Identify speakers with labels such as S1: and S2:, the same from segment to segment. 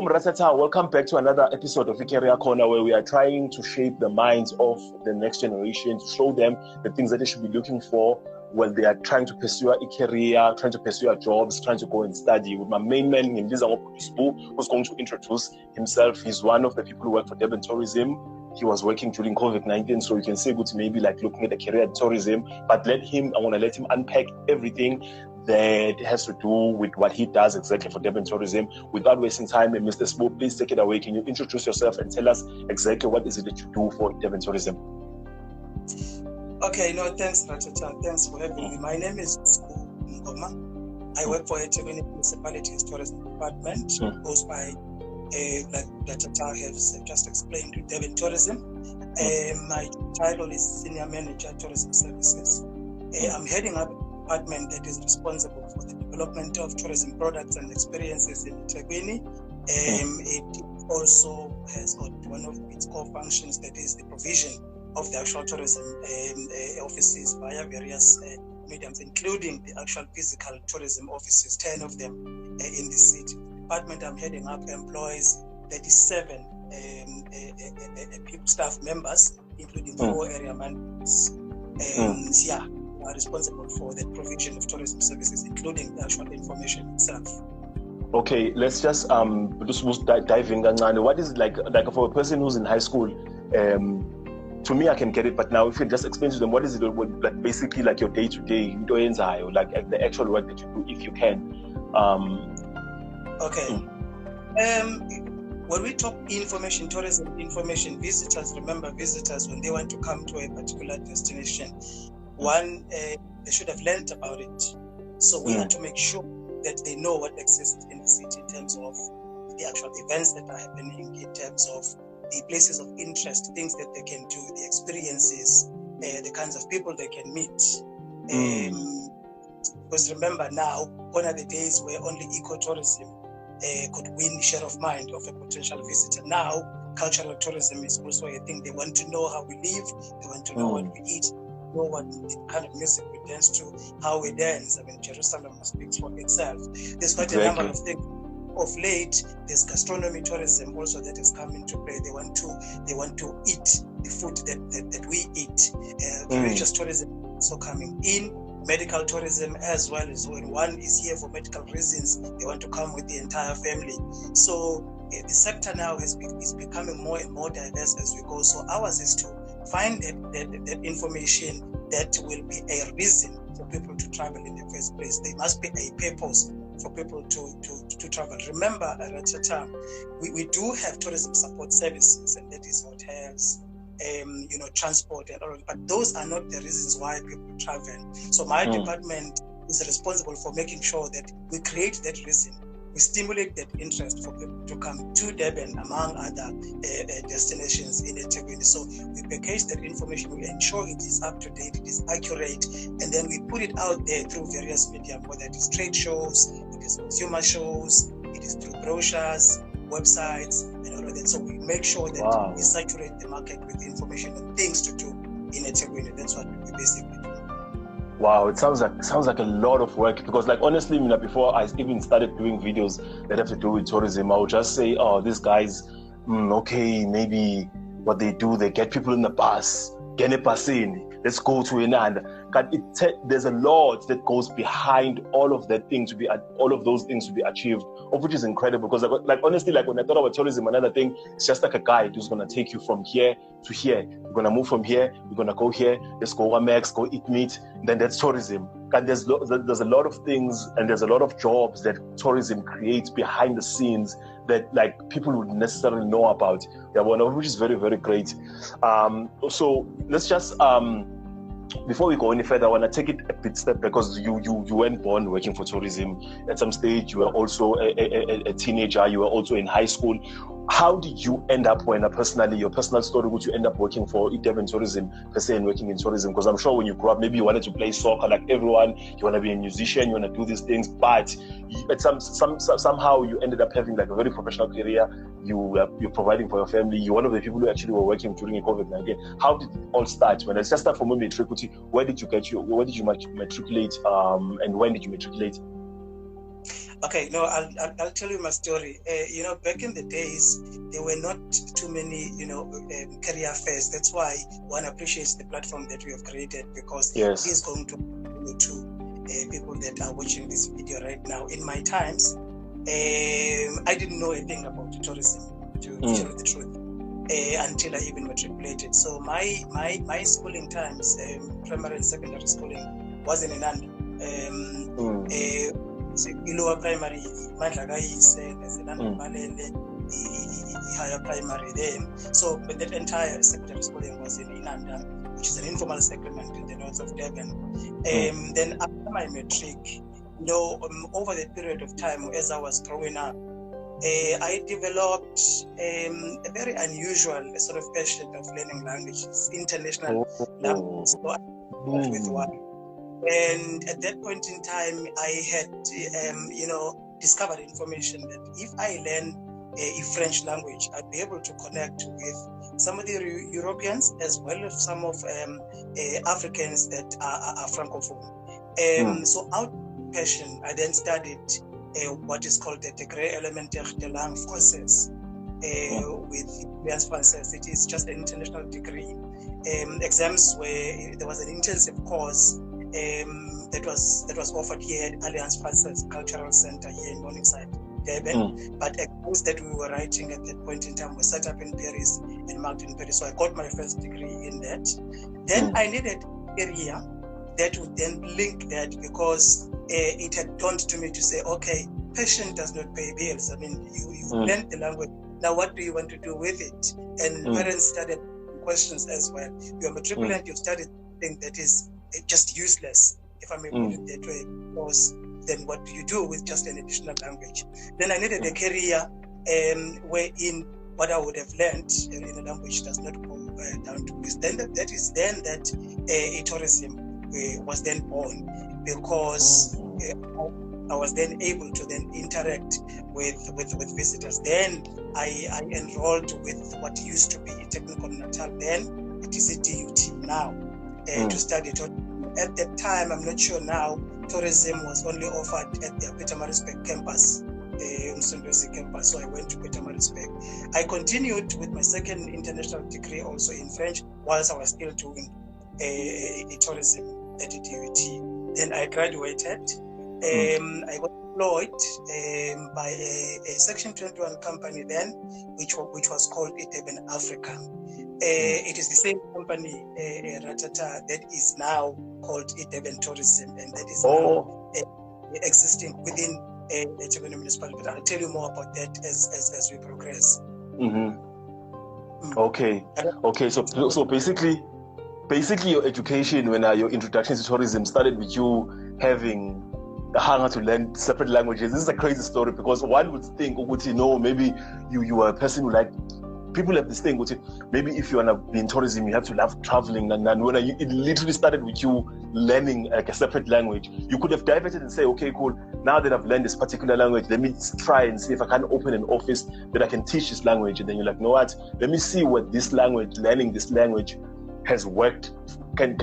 S1: Ratata, welcome back to another episode of Career Corner, where we are trying to shape the minds of the next generation, to show them the things that they should be looking for when they are trying to pursue a career, trying to pursue jobs, trying to go and study. With my main man, Sbu, who's going to introduce himself. He's one of the people who work for Durban Tourism. He was working during COVID-19, so you can say good, maybe like looking at the career in tourism, but I want to let him unpack everything that has to do with what he does exactly for Durban Tourism. Without wasting time, Mr. Sbu, please take it away. Can you introduce yourself and tell us exactly what is it that you do for Durban Tourism?
S2: Okay, thanks, Ratata. Thanks for having me. My name is Mngoma. I work for a Municipality's Tourism Department, goes by like Ratata has just explained, with Durban Tourism. My title is Senior Manager Tourism Services. I'm heading up a department that is responsible for the development of tourism products and experiences in eThekwini. It also has got one of its core functions, that is the provision of the actual tourism offices via various mediums, including the actual physical tourism offices, 10 of them in the city. The department I'm heading up employs 37 staff members, including 4 area managers. Are responsible for the provision of tourism services, including the actual information itself.
S1: Okay, let's just dive in. What is like for a person who's in high school? To me, I can get it, but now if you just explain to them what is it, like basically like your day-to-day, like the actual work that you do, if you can.
S2: When we talk information tourism, visitors, remember visitors, when they want to come to a particular destination, one, they should have learned about it. So we have to make sure that they know what exists in the city in terms of the actual events that are happening, in terms of the places of interest, things that they can do, the experiences, the kinds of people they can meet. Because remember now, one of the days where only ecotourism could win share of mind of a potential visitor. Now, cultural tourism is also a thing. They want to know how we live, they want to know what we eat, know what kind of music we dance to, how we dance. I mean, Jerusalem speaks for itself. There's quite a number of things. Of late, there's gastronomy tourism also that has come into play. They want to eat the food that we eat. Religious tourism also coming in. Medical tourism as well, as when one is here for medical reasons, they want to come with the entire family. So the sector now is becoming more and more diverse as we go. So ours is to find that information that will be a reason for people to travel in the first place. There must be a purpose for people to travel. Remember, at Ratata, we do have tourism support services, and that is hotels, transport and all, but those are not the reasons why people travel. So my department is responsible for making sure that we create that reason. We stimulate that interest for people to come to Durban, among other destinations in eThekwini. So we package that information, we ensure it is up to date, it is accurate, and then we put it out there through various media, whether it is trade shows, it is consumer shows, it is through brochures, websites, and all of that. So we make sure that we saturate the market with information and things to do in eThekwini. That's what we basically do.
S1: Wow, it sounds like a lot of work, because like honestly, before I even started doing videos that have to do with tourism, I would just say, these guys, okay, maybe what they do, they get people in the bus, get a bus in, let's go to Inanda. There's a lot that goes behind all of those things to be achieved, of which is incredible. Because like honestly, like when I thought about tourism, another thing, it's just like a guide who's gonna take you from here to here. We're gonna move from here, we're gonna go here, let's go Wamex, go eat meat, then that's tourism. And there's a lot of things, and there's a lot of jobs that tourism creates behind the scenes that like people would necessarily know about. Which is very, very great. So let's just before we go any further, I want to take it a bit step, because you weren't born working for tourism. At some stage, you were also a teenager. You were also in high school. How did you end up, your personal story, would you end up working for Durban Tourism per se and working in tourism? Because I'm sure when you grew up, maybe you wanted to play soccer like everyone, you want to be a musician, you want to do these things, but somehow you ended up having like a very professional career. You're providing for your family. You're one of the people who actually were working during COVID-19. How did it all start? When it's just start from matriculate, where did you matriculate, and when did you matriculate?
S2: Okay, no, I'll tell you my story. Back in the days, there were not too many, career fairs. That's why one appreciates the platform that we have created, because
S1: Yes.
S2: it is going to people that are watching this video right now. In my times, I didn't know anything about tourism, to tell you the truth, until I even matriculated. So my schooling times, primary and secondary schooling, wasn't in Inanda. Lower primary, there's higher primary then. So, but that entire secondary schooling was in Inanda, which is an informal settlement in the north of Durban. Then after my matric, over the period of time as I was growing up, I developed a very unusual sort of passion of learning languages, international languages. So I started with one. And at that point in time, I had, discovered information that if I learn a French language, I'd be able to connect with some of the Europeans as well as some of Africans that are Francophone. So out of passion, I then studied what is called the Degré élémentaire de langue française with Alliance Française. It is just an international degree. Exams where there was an intensive course that was offered here at Alliance Française Cultural Center here in Morningside, Durban. But exams that we were writing at that point in time were set up in Paris and marked in Paris. So I got my first degree in that. Then I needed an area that would then link that, because it had dawned to me to say, okay, passion does not pay bills. I mean, you learned the language. Now, what do you want to do with it? And parents started questions as well. You're a matriculant, you've studied something that is just useless, if I may put it that way, because then what do you do with just an additional language? Then I needed a career wherein what I would have learned in a language does not go down to this. Then that tourism was then born, because I was then able to then interact with visitors. Then I enrolled with what used to be Technical Natal, then it is a DUT now, to study tourism. At that time, I'm not sure now, tourism was only offered at the Pietermaritzburg campus, Sbusiso campus, so I went to Pietermaritzburg. I continued with my second international degree also in French, whilst I was still doing tourism at the DUT. Then I graduated. I got employed by a Section 21 company then, which was called Durban Africa. It is the same company, Ratata, that is now called Durban Tourism, and that is now existing within the Durban municipality. But I'll tell you more about that as we progress.
S1: Okay. So basically your education, when your introduction to tourism started with you having a hunger to learn separate languages. This is a crazy story, because one would think, maybe you are a person who people have this thing, maybe if you want to be in tourism, you have to love traveling. And when it literally started with you learning like a separate language, you could have diverted and say, okay, cool. Now that I've learned this particular language, let me try and see if I can open an office that I can teach this language. And then you're like, no, what? Let me see what learning this language has worked.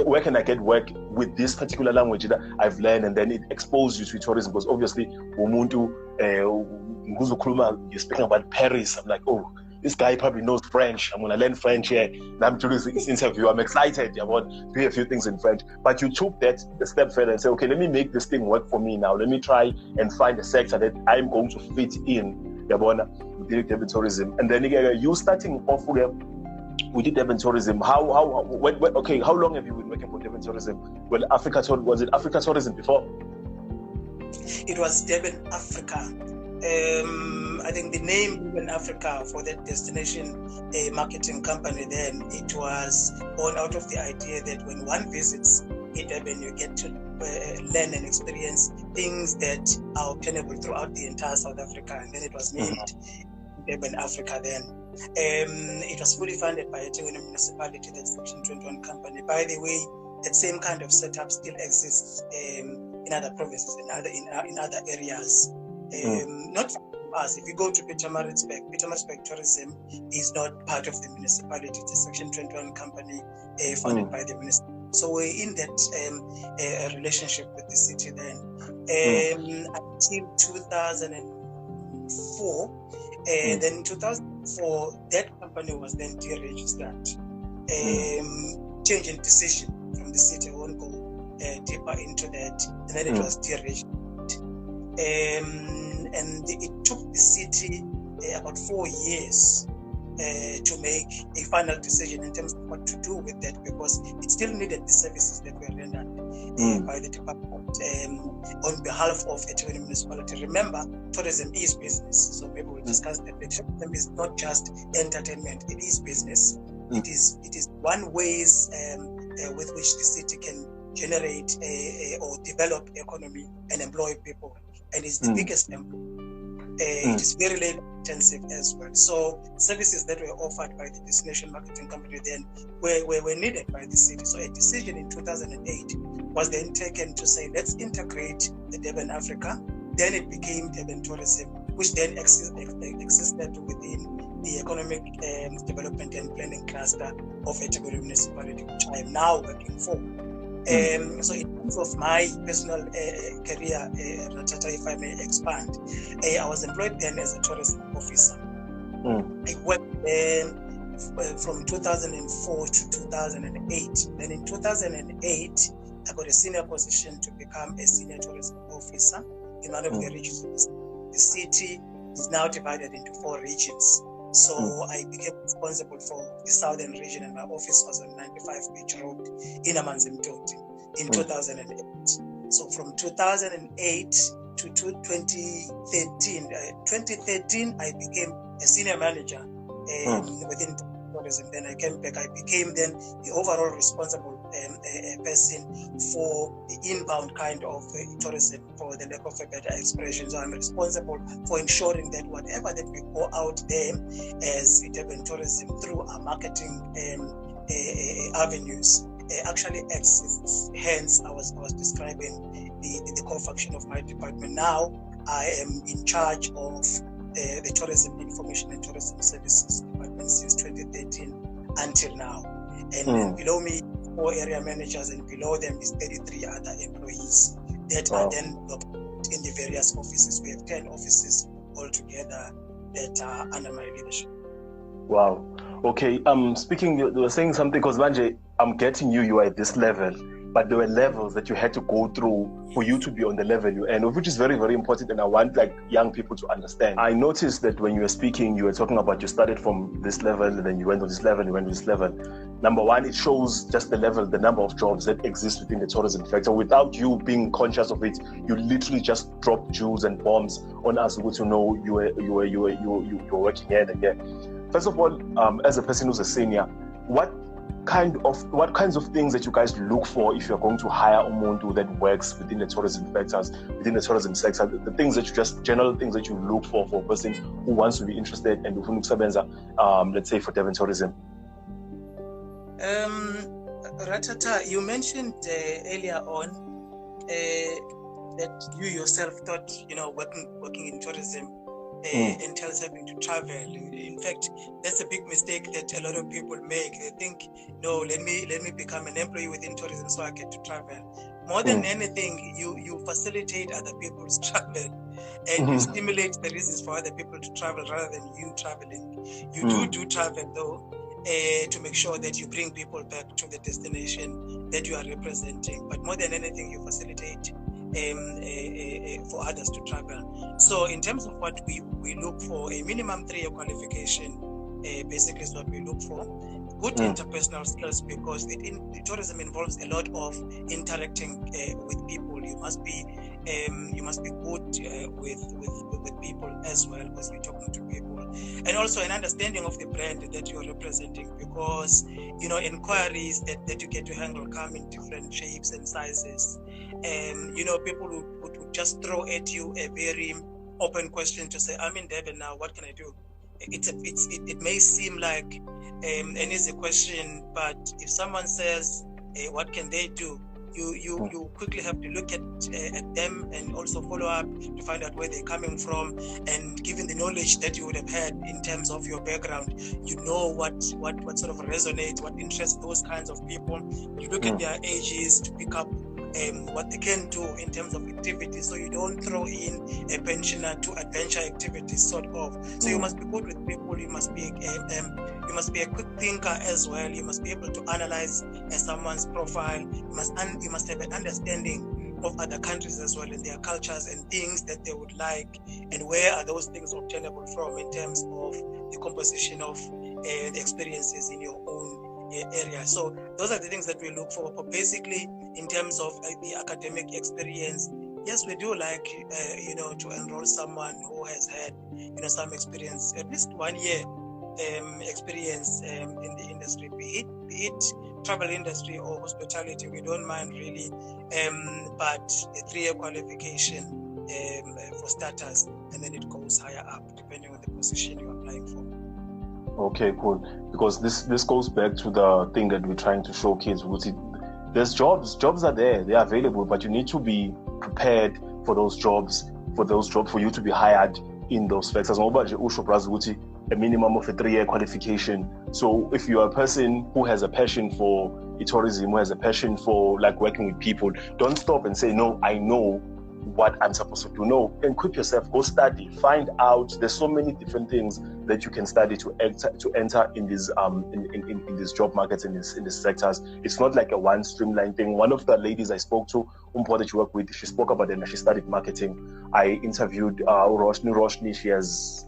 S1: Where can I get work with this particular language that I've learned? And then it exposes you to tourism, because obviously, you're speaking about Paris. I'm like, oh, this guy probably knows French. I'm going to learn French here. And I'm doing this interview. I'm excited about doing a few things in French. But you took that a step further and said, okay, let me make this thing work for me now. Let me try and find a sector that I'm going to fit in, with tourism. And then you starting off with Durban Tourism. How long have you been working for Durban Tourism? Well, was it Africa Tourism before?
S2: It was Durban Africa. I think the name Durban Africa for that destination marketing company then, it was born out of the idea that when one visits Durban, you get to learn and experience things that are obtainable throughout the entire South Africa. And then it was named Durban Africa then. It was fully funded by a municipality, that Section 21 company. By the way, that same kind of setup still exists in other provinces, in other areas. Not from us. If you go to Pietermaritzburg Tourism is not part of the municipality. It's a Section 21 company funded by the municipality. So we're in that relationship with the city then. until 2004. Then in 2004, that company was then deregistered. Change in decision from the city. I won't go deeper into that. And then it was deregistered. And it took the city about 4 years to make a final decision in terms of what to do with that, because it still needed the services that were rendered by the department on behalf of a Ethekwini municipality. Remember, tourism is business, so maybe we'll discuss that. The tourism is not just entertainment; it is business. It is one ways with which the city can generate or develop economy and employ people, and it's the biggest employer. It is very labor intensive as well. So services that were offered by the destination marketing company then were needed by the city. So a decision in 2008 was then taken to say, let's integrate the Durban Africa. Then it became Durban Tourism, which then existed within the economic development and planning cluster of Ethekwini municipality, which I am now working for. So in terms of my personal career, Ratata, if I may expand, I was employed then as a tourism officer. I worked from 2004 to 2008. Then in 2008, I got a senior position to become a senior tourism officer in one of the regions. The city is now divided into 4 regions. So I became responsible for the southern region, and my office was on 95 Beach Road in Amanzimtoti in 2008. So from 2008 to 2013, I became a senior manager within tourism. Then I came back. I became then the overall responsible person for the inbound kind of tourism, for the lack of a better expression. So I'm responsible for ensuring that whatever that we go out there as Durban tourism through our marketing avenues actually exists. Hence, I was describing the core function of my department. Now I am in charge of the Tourism Information and Tourism Services Department since 2013 until now. And below me, 4 area managers, and below them is 33 other employees that are then located in the various offices. We have 10 offices altogether that are under my leadership.
S1: Wow. Okay. Speaking, you were saying something, because Manje, I'm getting you are at this level, but there were levels that you had to go through for you to be on the level you are, which is very, very important. And I want young people to understand. I noticed that when you were speaking, you were talking about you started from this level, and then you went to this level, you went to this level. Number one, it shows just the level, the number of jobs that exist within the tourism sector. Without you being conscious of it, you literally just dropped jewels and bombs on us, which you know you were working here and there. First of all, as a person who's a senior, what kinds of things that you guys look for if you're going to hire umuntu that works within the tourism sectors, within the tourism sector, the things that general things that you look for a person who wants to be interested and let's say for Durban tourism?
S2: Ratata, you mentioned earlier on that you yourself thought, working in tourism entails having to travel. In fact, that's a big mistake that a lot of people make. They think, no, let me become an employee within tourism so I get to travel. More than anything, you facilitate other people's travel, and you stimulate the reasons for other people to travel rather than you traveling. You do travel though, to make sure that you bring people back to the destination that you are representing. But more than anything, you facilitate for others to travel. So in terms of what we look for, a minimum 3-year qualification basically is what we look for. Good interpersonal skills, because the tourism involves a lot of interacting with people. You must be good with people as well, because we're talking to people, and also an understanding of the brand that you're representing, because inquiries that you get to handle come in different shapes and sizes. People would just throw at you a very open question to say, I'm in Durban now, what can I do? It may seem like an easy question, but if someone says, what can they do? You quickly have to look at them and also follow up to find out where they're coming from, and given the knowledge that you would have had in terms of your background, what sort of resonates, what interests those kinds of people. You look at their ages to pick up what they can do in terms of activities. So you don't throw in a pensioner to adventure activities, sort of. So you must be good with people. You must be a quick thinker as well. You must be able to analyze someone's profile. You must have an understanding of other countries as well, and their cultures and things that they would like, and where are those things obtainable from in terms of the composition of the experiences in your own area. So those are the things that we look for. But basically, in terms of the academic experience, yes, we do like to enroll someone who has had some experience, at least 1 year experience in the industry, be it travel industry or hospitality. We don't mind really, but a 3-year qualification for starters, and then it goes higher up depending on the position you're applying for.
S1: Okay, cool. Because this goes back to the thing that we're trying to show kids. There's jobs are there, they're available, but you need to be prepared for those jobs, for you to be hired in those factors. A minimum of a 3-year qualification. So if you are a person who has a passion for tourism, who has a passion for like working with people, don't stop and say, no, I know what I'm supposed to do. No, equip yourself, go study, find out. There's so many different things that you can study to enter in these in these job markets, in these sectors. It's not like a one streamline thing. One of the ladies I spoke to, that you work with, she spoke about it and she studied marketing. I interviewed Roshni.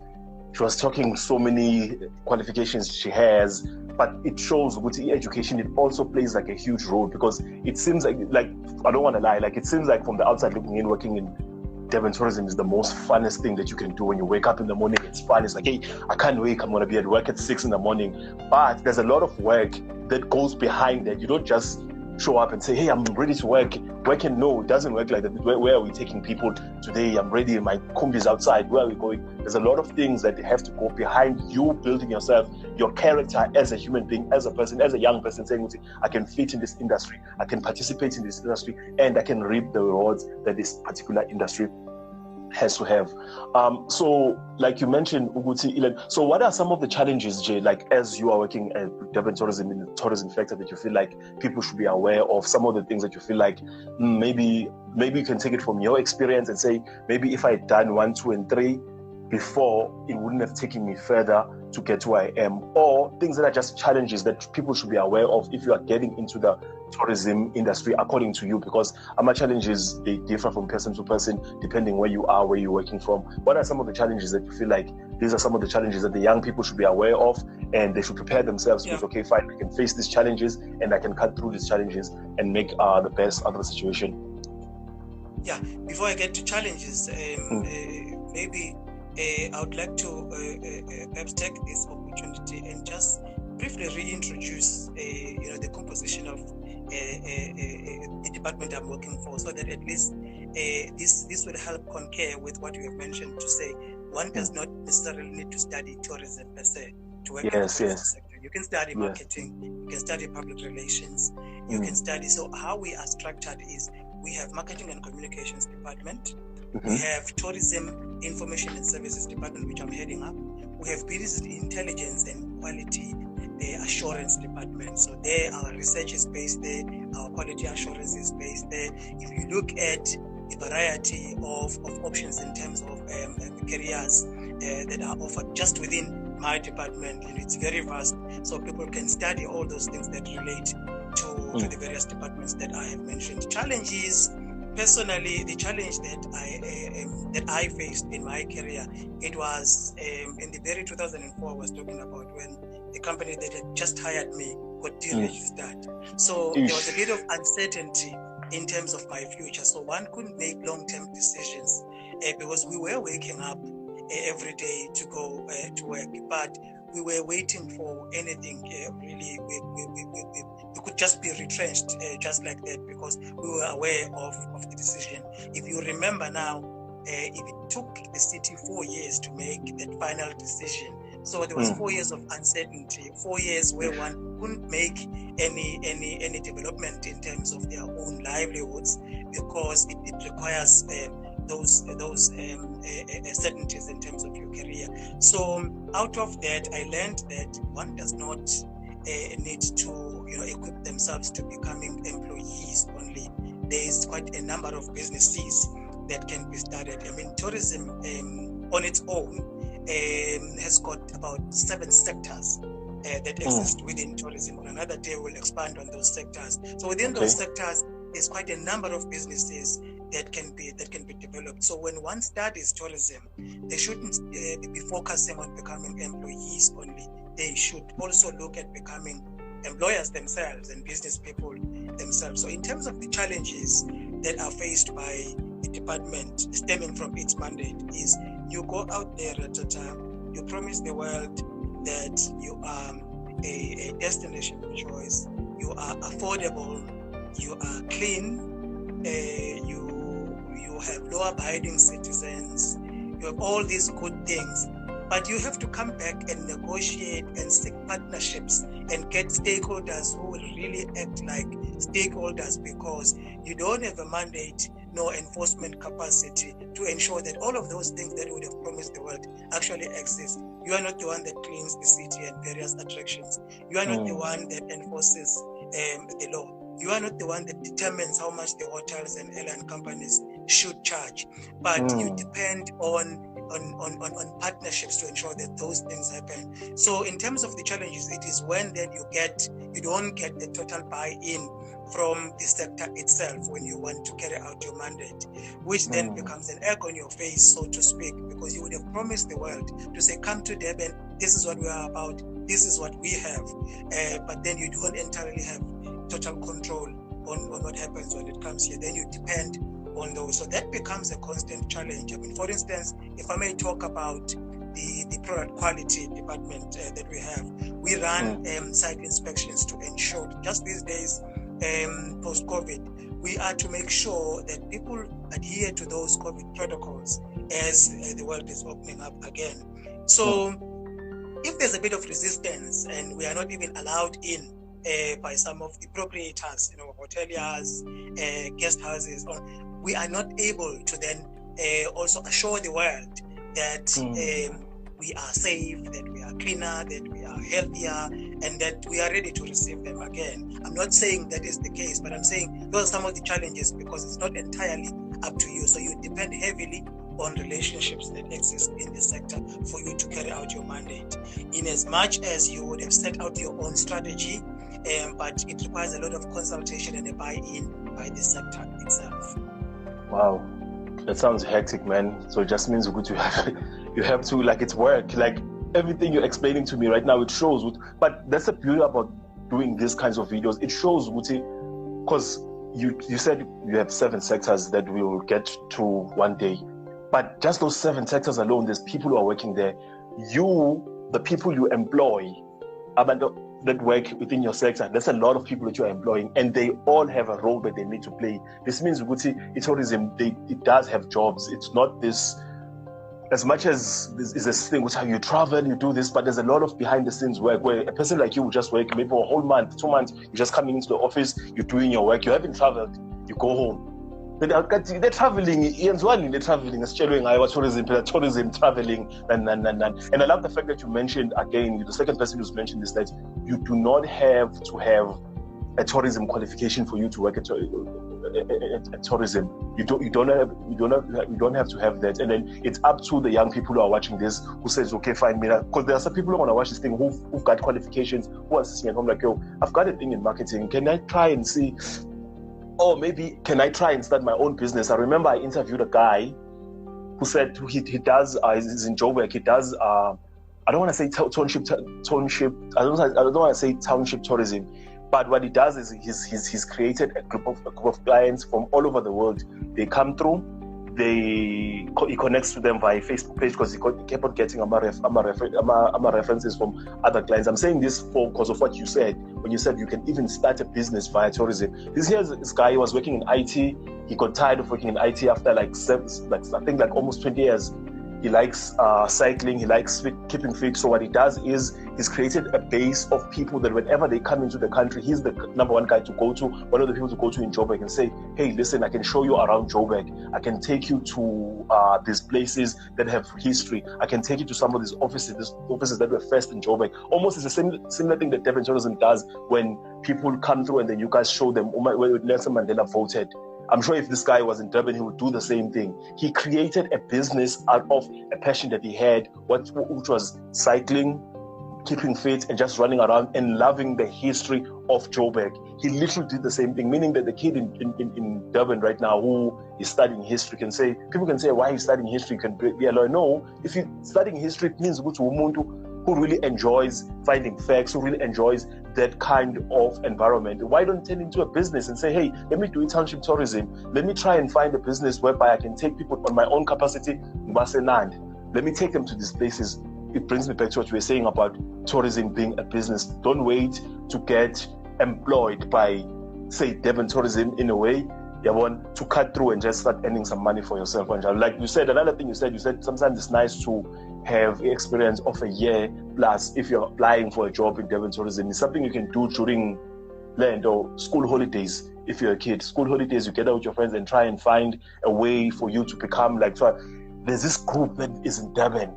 S1: She was talking so many qualifications she has, but it shows with education, it also plays like a huge role, because it seems like I don't want to lie, like it seems like from the outside looking in, working in Durban tourism is the most funnest thing that you can do. When you wake up in the morning, it's fun. It's like, hey, I can't wait, I'm going to be at work at 6 a.m. But there's a lot of work that goes behind that. You don't just show up and say, hey, I'm ready to work. Working, no, it doesn't work like that. Where are we taking people today? I'm ready, my kumbi is outside. Where are we going? There's a lot of things that have to go behind you building yourself, your character as a human being, as a person, as a young person, saying, I can fit in this industry, I can participate in this industry, and I can reap the rewards that this particular industry has to have. So like you mentioned, Uguti, Ilan, so what are some of the challenges, Jay, like as you are working at Durban tourism, in the tourism sector, that you feel like people should be aware of? Some of the things that you feel like maybe you can take it from your experience and say, maybe if I had done 1, 2, and 3 before, it wouldn't have taken me further to get to where I am, or things that are just challenges that people should be aware of if you are getting into the tourism industry, according to you, because our challenges, they differ from person to person depending where you are, where you're working from. What are some of the challenges that you feel like these are some of the challenges that the young people should be aware of, and they should prepare themselves with, okay, fine, I can face these challenges and I can cut through these challenges and make the best out of the situation?
S2: Yeah, before I get to challenges, maybe I would like to perhaps take this opportunity and just briefly reintroduce the composition of the department I'm working for, so that at least this will help concur with what you have mentioned, to say one does not necessarily need to study tourism per se to work in the tourism sector. You can study marketing, you can study public relations, you can study. So how we are structured is, we have marketing and communications department, we have tourism information and services department, which I'm heading up. We have business intelligence and quality assurance department. So there our research is based there, our quality assurance is based there. If you look at the variety of options in terms of careers that are offered just within my department, it's very vast. So people can study all those things that relate to the various departments that I have mentioned. Challenges, personally, the challenge that I faced in my career, it was in the very 2004 I was talking about, when the company that had just hired me got deregistered. So there was a bit of uncertainty in terms of my future. So one couldn't make long-term decisions because we were waking up every day to go to work, but we were waiting for anything. Really, we could just be retrenched just like that, because we were aware of the decision. If you remember now, if it took the city 4 years to make that final decision, so there was 4 years of uncertainty, 4 years where one couldn't make any development in terms of their own livelihoods, because it requires those certainties in terms of your career. So out of that, I learned that one does not need to equip themselves to becoming employees only. there is quite a number of businesses that can be started. I mean, tourism on its own has got about 7 sectors that exist within tourism. On another day, we'll expand on those sectors. So within those sectors, there's quite a number of businesses that can be developed. So when one studies tourism, they shouldn't be focusing on becoming employees only. They should also look at becoming employers themselves and business people themselves. So in terms of the challenges that are faced by the department stemming from its mandate is you go out there at a time, you promise the world that you are a destination of choice, you are affordable, you are clean, you have law-abiding citizens, you have all these good things, but you have to come back and negotiate and seek partnerships and get stakeholders who will really act like stakeholders, because you don't have a mandate nor enforcement capacity to ensure that all of those things that you would have promised the world actually exist. You are not the one that cleans the city and various attractions. You are not the one that enforces the law. You are not the one that determines how much the hotels and airline companies should charge, but you depend on partnerships to ensure that those things happen. So in terms of the challenges, it is when then you don't get the total buy-in from the sector itself when you want to carry out your mandate, which then becomes an egg on your face, so to speak, because you would have promised the world to say, come to Durban, this is what we are about, this is what we have, but then you don't entirely have total control on what happens when it comes here. Then you depend on those. So that becomes a constant challenge. I mean, for instance, if I may talk about the product quality department that we have, we run site inspections to ensure, just these days, post-COVID, we are to make sure that people adhere to those COVID protocols as the world is opening up again. So if there's a bit of resistance and we are not even allowed in by some of the proprietors, hoteliers, guest houses, we are not able to then also assure the world that we are safe, that we are cleaner, that we are healthier, and that we are ready to receive them again. I'm not saying that is the case, but I'm saying those are some of the challenges, because it's not entirely up to you. So you depend heavily on relationships that exist in the sector for you to carry out your mandate. In as much as you would have set out your own strategy, but it requires a lot of consultation and a buy-in by the sector itself.
S1: Wow, that sounds hectic, man. So it just means you have to, like, it's work. Like, everything you're explaining to me right now, it shows. But that's the beauty about doing these kinds of videos. It shows, because you said you have 7 sectors that we will get to one day. But just those 7 sectors alone, there's people who are working there. The people you employ, that work within your sector, there's a lot of people that you are employing, and they all have a role that they need to play. This means tourism, it does have jobs. It's not this, as much as this is a thing which how you travel, you do this, but there's a lot of behind the scenes work where a person like you will just work maybe for a whole month, 2 months, you're just coming into the office, you're doing your work, you haven't traveled, you go home. They're traveling, they're traveling, tourism, traveling, and I love the fact that you mentioned, again, the second person who's mentioned is that you do not have to have a tourism qualification for you to work at tourism. You don't have to have that, and then it's up to the young people who are watching this who says, okay, fine, because there are some people who want to watch this thing who've got qualifications, who are sitting at home like, yo, I've got a thing in marketing, can I try and see? Or maybe can I try and start my own business? I remember I interviewed a guy who said he does, he's in Joburg, he does, I don't want to say township, I don't want to say township tourism, but what he does is he's created a group of clients from all over the world. They come through, he connects to them via Facebook page, because he kept on getting references from other clients. I'm saying this because of what you said, when you said you can even start a business via tourism. This guy was working in IT. He got tired of working in IT after I think almost 20 years. He likes cycling, he likes keeping fit. So what he does is he's created a base of people that whenever they come into the country, he's the number one guy to go to, one of the people to go to in Joburg, and say, hey, listen, I can show you around Joburg. I can take you to these places that have history. I can take you to some of these offices that were first in Joburg. Almost it's the similar thing that Durban Tourism does when people come through and then you guys show them when Nelson Mandela voted. I'm sure if this guy was in Durban, he would do the same thing. He created a business out of a passion that he had, which was cycling, keeping fit, and just running around and loving the history of Joburg. He literally did the same thing, meaning that the kid in Durban right now who is studying history can say, people can say, why are you studying history? You can be a lawyer. No, if you're studying history, it means who really enjoys finding facts, who really enjoys that kind of environment. Why don't turn into a business and say, hey, let me do township tourism. Let me try and find a business whereby I can take people on my own capacity. Let me take them to these places. It brings me back to what we were saying about tourism being a business. Don't wait to get employed by, say, Durban Tourism in a way. You want to cut through and just start earning some money for yourself. And like you said, another thing you said sometimes it's nice to have experience of a year plus if you're applying for a job in Durban Tourism. It's something you can do during land or school holidays. If you're a kid, school holidays, you get out with your friends and try and find a way for you to become like, there's this group that is in Durban.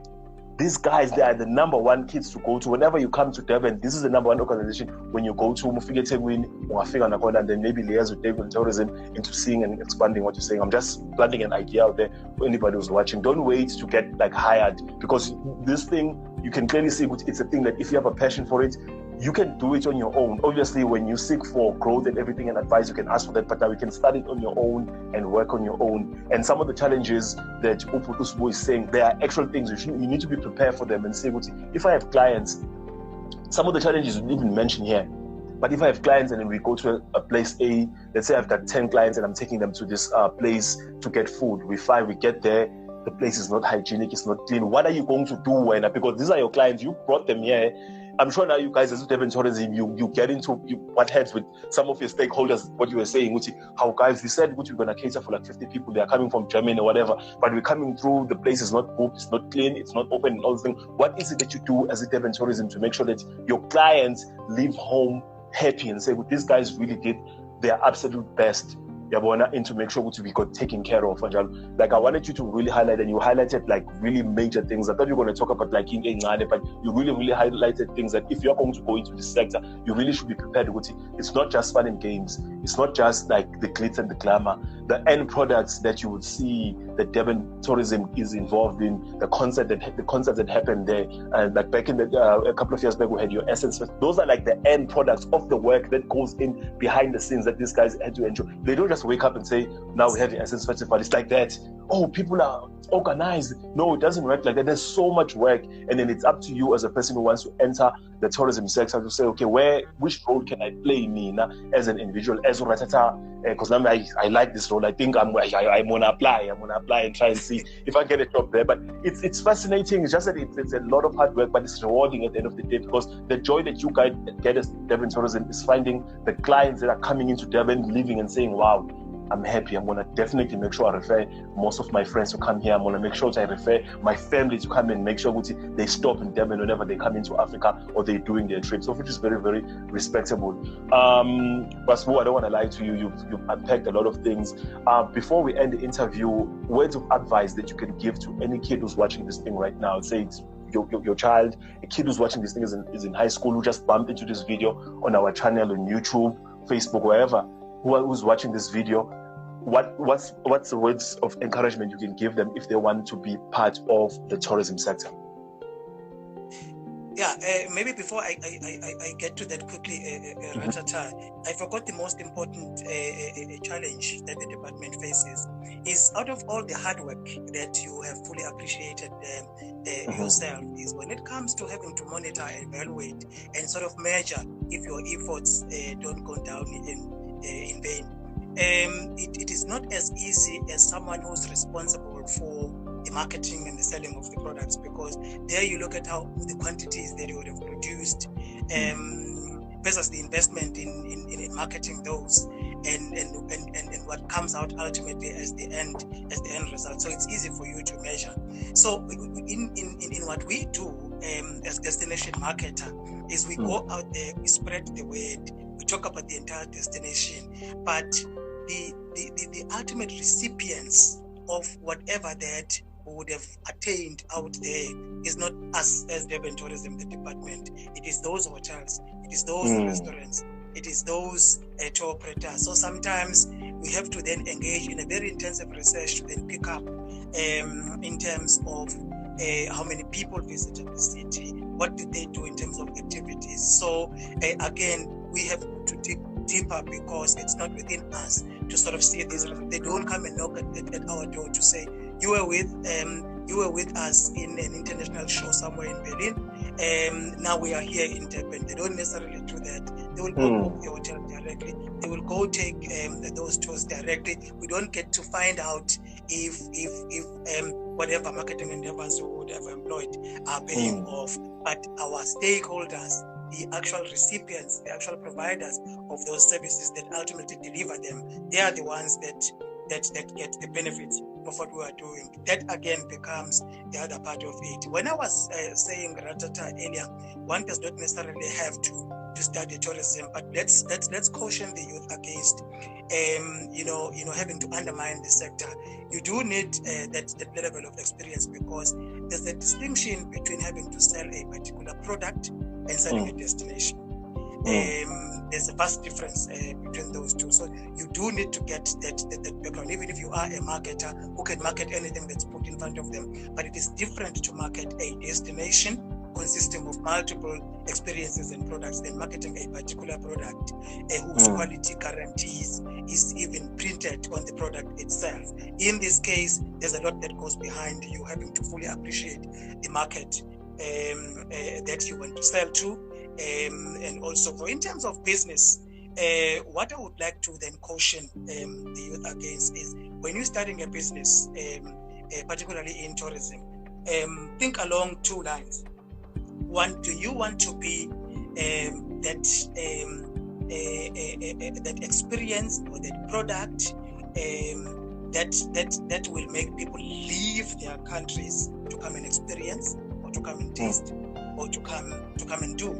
S1: These guys, they are the number one kids to go to. Whenever you come to Durban, this is the number one organization. When you go to Mufike Tegwini, and then maybe liaise with Durban Tourism into seeing and expanding what you're saying. I'm just planting an idea out there for anybody who's watching. Don't wait to get like hired, because this thing, you can clearly see it's a thing that if you have a passion for it, you can do it on your own. Obviously, when you seek for growth and everything and advice, you can ask for that, but now you can start it on your own and work on your own. And some of the challenges that Sbu is saying, there are actual things you need to be prepared for them and say, if I have clients, some of the challenges you didn't even mention here, but if I have clients and then we go to a place A, let's say I've got 10 clients and I'm taking them to this place to get food. We get there, the place is not hygienic, it's not clean. What are you going to do because these are your clients, you brought them here. I'm sure now you guys as Durban Tourism, you get into what heads with some of your stakeholders, what you were saying, how guys, we said we're going to cater for like 50 people, they are coming from Germany or whatever, but we're coming through, the place is not booked, it's not clean, it's not open and all those things. What is it that you do as a Durban Tourism to make sure that your clients leave home happy and say, these guys really did their absolute best, and to make sure we got taken care of? Like, I wanted you to really highlight, and you highlighted like really major things. I thought you were going to talk about like but you really highlighted things that if you're going to go into this sector, you really should be prepared. It's not just fun and games. It's not just like the glitz and the glamour. The end products that you would see that Durban Tourism is involved in, the concerts that happened there, and like back in a couple of years back, we had your Essence Fest. Those are like the end products of the work that goes in behind the scenes that these guys had to enjoy. They don't just wake up and say, now we have the Essence Festival. It's like that. Oh, people are organized. No, it doesn't work like that. There's so much work, and then it's up to you as a person who wants to enter the tourism sector to say, okay, which role can I play as an individual, as Ratata? Because I like this role. I think I'm gonna apply and try and see if I get a job there. But it's fascinating. It's just that it's a lot of hard work, but it's rewarding at the end of the day, because the joy that you guys get as Durban Tourism is finding the clients that are coming into Durban, living and saying, wow, I'm happy. I'm going to definitely make sure I refer most of my friends to come here. I'm going to make sure that I refer my family to come and make sure they stop in Durban whenever they come into Africa or they're doing their trips, which is very, very respectable. Sbu, I don't want to lie to you. You've unpacked a lot of things. Before we end the interview, words of advice that you can give to any kid who's watching this thing right now. Say it's your child, a kid who's watching this thing is in high school, who just bumped into this video on our channel on YouTube, Facebook, wherever, who's watching this video. What's the words of encouragement you can give them if they want to be part of the tourism sector?
S2: Yeah, maybe before I get to that quickly, Ratata, I forgot the most important challenge that the department faces is, out of all the hard work that you have fully appreciated yourself, is when it comes to having to monitor and evaluate and sort of measure if your efforts don't go down in vain. It is not as easy as someone who's responsible for the marketing and the selling of the products, because there you look at how the quantities that you would have produced versus the investment in marketing those and what comes out ultimately as the end result. So it's easy for you to measure. So in what we do as destination marketer is we go out there, we spread the word, we talk about the entire destination, but the ultimate recipients of whatever that would have attained out there is not us as Durban Tourism, the department. It is those hotels, it is those restaurants, it is those tour operators. So sometimes we have to then engage in a very intensive research to then pick up in terms of how many people visited the city, what did they do in terms of activities. So again, we have to dig deeper, because it's not within us to sort of see these. They don't come and knock at our door to say, you were with us in an international show somewhere in Berlin, now we are here in Durban. They don't necessarily do that. They will go book the hotel directly. They will go take those tours directly. We don't get to find out if whatever marketing endeavors we would have employed are paying off. But our stakeholders, the actual recipients, the actual providers of those services that ultimately deliver them, they are the ones that get the benefits of what we are doing. That again becomes the other part of it. When I was saying ratata earlier, one does not necessarily have to study tourism, but let's caution the youth against having to undermine the sector. You do need that level of experience, because there's a distinction between having to sell a particular product and selling a destination. There's a vast difference between those two. So you do need to get that background, even if you are a marketer who can market anything that's put in front of them. But it is different to market a destination consisting of multiple experiences and products than marketing a particular product whose quality guarantees is even printed on the product itself. In this case, there's a lot that goes behind you having to fully appreciate the market that you want to sell to. And also in terms of business, what I would like to then caution the youth against is, when you're starting a business, particularly in tourism, think along two lines. One, do you want to be that experience or that product that will make people leave their countries to come and experience, or to come and taste, or to come and do?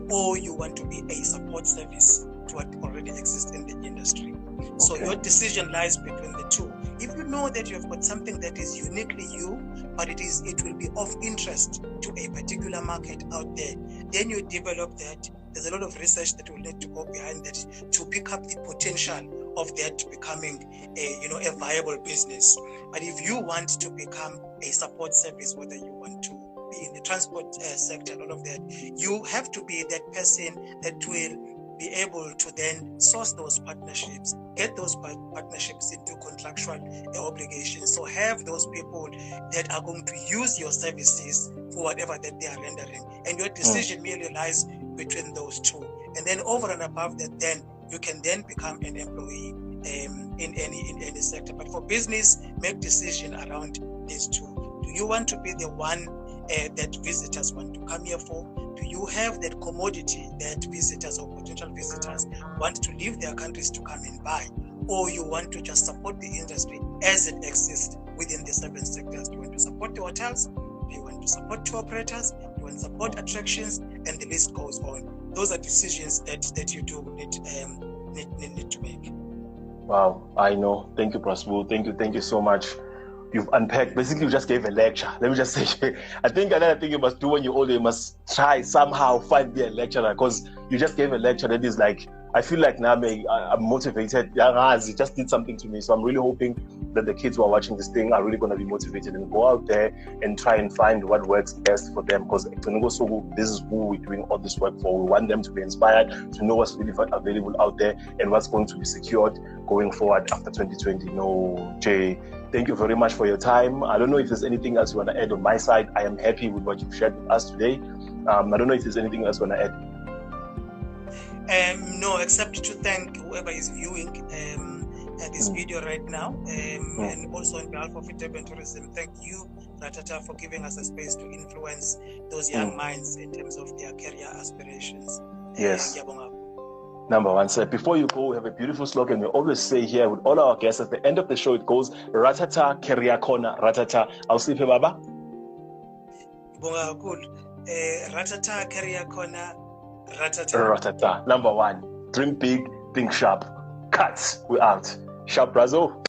S2: Or you want to be a support service to what already exists in the industry? So your decision lies between the two. If you know that you've got something that is uniquely you, but it will be of interest to a particular market out there, then you develop that. There's a lot of research that will need to go behind that to pick up the potential of that becoming a viable business. But if you want to become a support service, whether you want to be in the transport sector and all of that, you have to be that person that will be able to then source those partnerships, get those partnerships into contractual obligations. So have those people that are going to use your services for whatever that they are rendering. And your decision merely lies between those two. And then over and above that, then you can then become an employee in any sector. But for business, make decision around these two. Do you want to be the one that visitors want to come here for? Do you have that commodity that visitors or potential visitors want to leave their countries to come and buy? Or you want to just support the industry as it exists within the 7 sectors? Do you want to support the hotels? Do you want to support tour operators? Do you want to support attractions? And the list goes on. Those are decisions that you do need to make.
S1: Wow, I know. Thank you, Prosper. Thank you so much. You've unpacked. Basically, you just gave a lecture. Let me just say, I think another thing you must do when you're older, you must try somehow find be a lecturer, because you just gave a lecture that is like, I feel like now I'm motivated. It just did something to me. So I'm really hoping that the kids who are watching this thing are really going to be motivated and go out there and try and find what works best for them. Because this is who we're doing all this work for. We want them to be inspired, to know what's really available out there and what's going to be secured going forward after 2020. No, Jay, thank you very much for your time. I don't know if there's anything else you want to add on my side. I am happy with what you've shared with us today. I don't know if there's anything else you want to add.
S2: No, except to thank whoever is viewing this video right now, and also on behalf of Durban Tourism, thank you, Ratata, for giving us a space to influence those young minds in terms of their career aspirations.
S1: Yes. Number one, sir. Before you go, we have a beautiful slogan we always say here with all our guests. At the end of the show, it goes, Ratata, Career Corner, Ratata. I'll see you, Baba.
S2: Ratata, Career Corner, Ratata.
S1: Ratata. Number one, dream big, think sharp. Cuts. We're out. Sharp, Brazo.